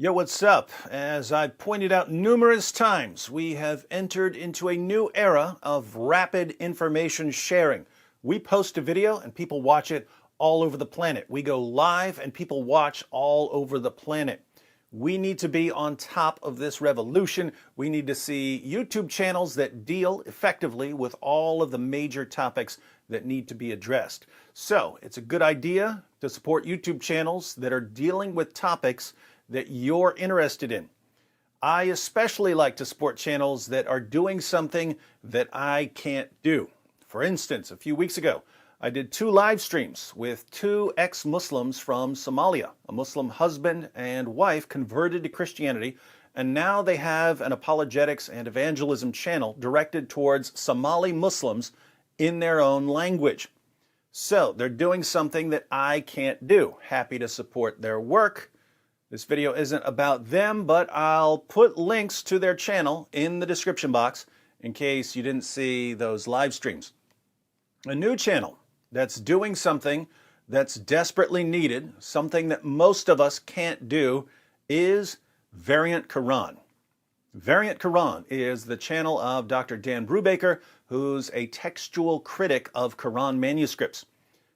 Yo, what's up? As I've pointed out numerous times, we have entered into a new era of rapid information sharing. We post a video and people watch it all over the planet. We go live and people watch all over the planet. We need to be on top of this revolution. We need to see YouTube channels that deal effectively with all of the major topics that need to be addressed. So it's a good idea to support YouTube channels that are dealing with topics that you're interested in. I especially like to support channels that are doing something that I can't do. For instance, a few weeks ago, I did 2 live streams with 2 ex-Muslims from Somalia. A Muslim husband and wife converted to Christianity, and now they have an apologetics and evangelism channel directed towards Somali Muslims in their own language. So they're doing something that I can't do. Happy to support their work. This video isn't about them, but I'll put links to their channel in the description box in case you didn't see those live streams. A new channel that's doing something that's desperately needed, something that most of us can't do, is Variant Quran. Variant Quran is the channel of Dr. Dan Brubaker, who's a textual critic of Quran manuscripts.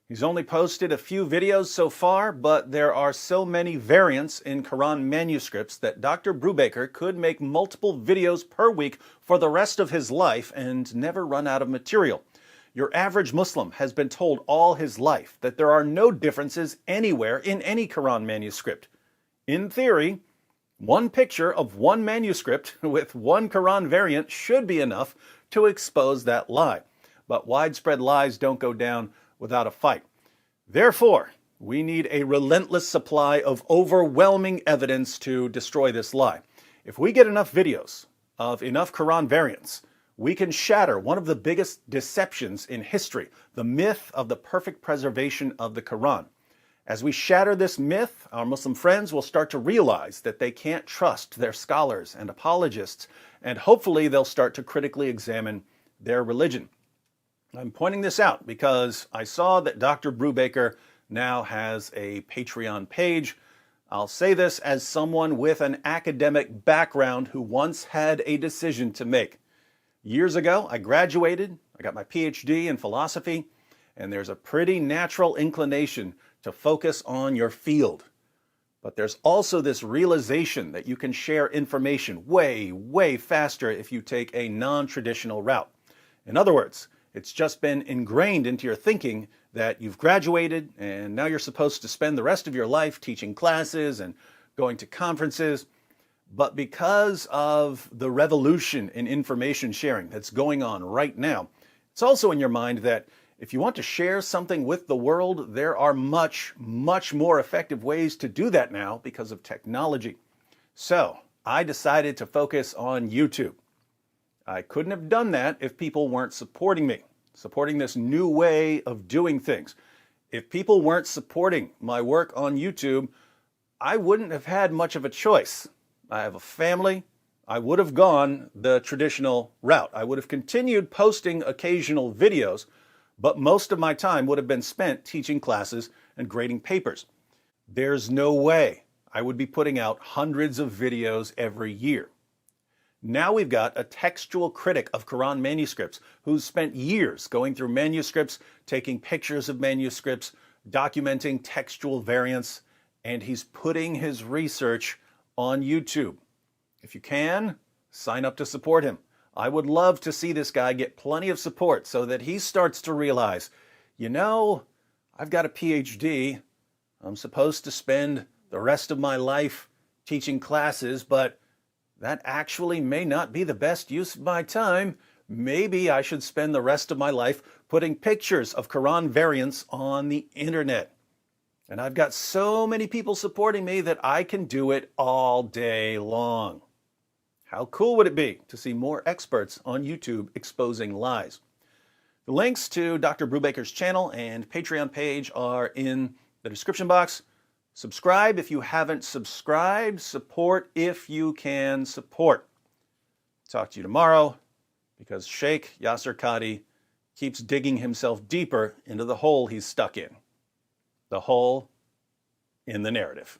He's only posted a few videos so far, but there are so many variants in Quran manuscripts that Dr. Brubaker could make multiple videos per week for the rest of his life and never run out of material. Your average Muslim has been told all his life that there are no differences anywhere in any Quran manuscript. In theory, one picture of one manuscript with one Quran variant should be enough to expose that lie. But widespread lies don't go down without a fight. Therefore, we need a relentless supply of overwhelming evidence to destroy this lie. If we get enough videos of enough Quran variants, we can shatter one of the biggest deceptions in history, the myth of the perfect preservation of the Quran. As we shatter this myth, our Muslim friends will start to realize that they can't trust their scholars and apologists, and hopefully they'll start to critically examine their religion. I'm pointing this out because I saw that Dr. Brubaker now has a Patreon page. I'll say this as someone with an academic background who once had a decision to make. Years ago, I graduated, I got my PhD in philosophy, and there's a pretty natural inclination to focus on your field. But there's also this realization that you can share information way, way faster if you take a non-traditional route. In other words, it's just been ingrained into your thinking that you've graduated and now you're supposed to spend the rest of your life teaching classes and going to conferences. But because of the revolution in information sharing that's going on right now, it's also in your mind that if you want to share something with the world, there are much, much more effective ways to do that now because of technology. So I decided to focus on YouTube. I couldn't have done that if people weren't supporting me, supporting this new way of doing things. If people weren't supporting my work on YouTube, I wouldn't have had much of a choice. I have a family. I would have gone the traditional route. I would have continued posting occasional videos, but most of my time would have been spent teaching classes and grading papers. There's no way I would be putting out hundreds of videos every year. Now we've got a textual critic of Quran manuscripts who's spent years going through manuscripts, taking pictures of manuscripts, documenting textual variants, and he's putting his research on YouTube. If you can, sign up to support him. I would love to see this guy get plenty of support so that he starts to realize, you know, I've got a PhD. I'm supposed to spend the rest of my life teaching classes, but that actually may not be the best use of my time. Maybe I should spend the rest of my life putting pictures of Quran variants on the internet. And I've got so many people supporting me that I can do it all day long. How cool would it be to see more experts on YouTube exposing lies? The links to Dr. Brubaker's channel and Patreon page are in the description box. Subscribe if you haven't subscribed. Support if you can support. Talk to you tomorrow because Sheikh Yasser Qadhi keeps digging himself deeper into the hole he's stuck in. The hole in the narrative.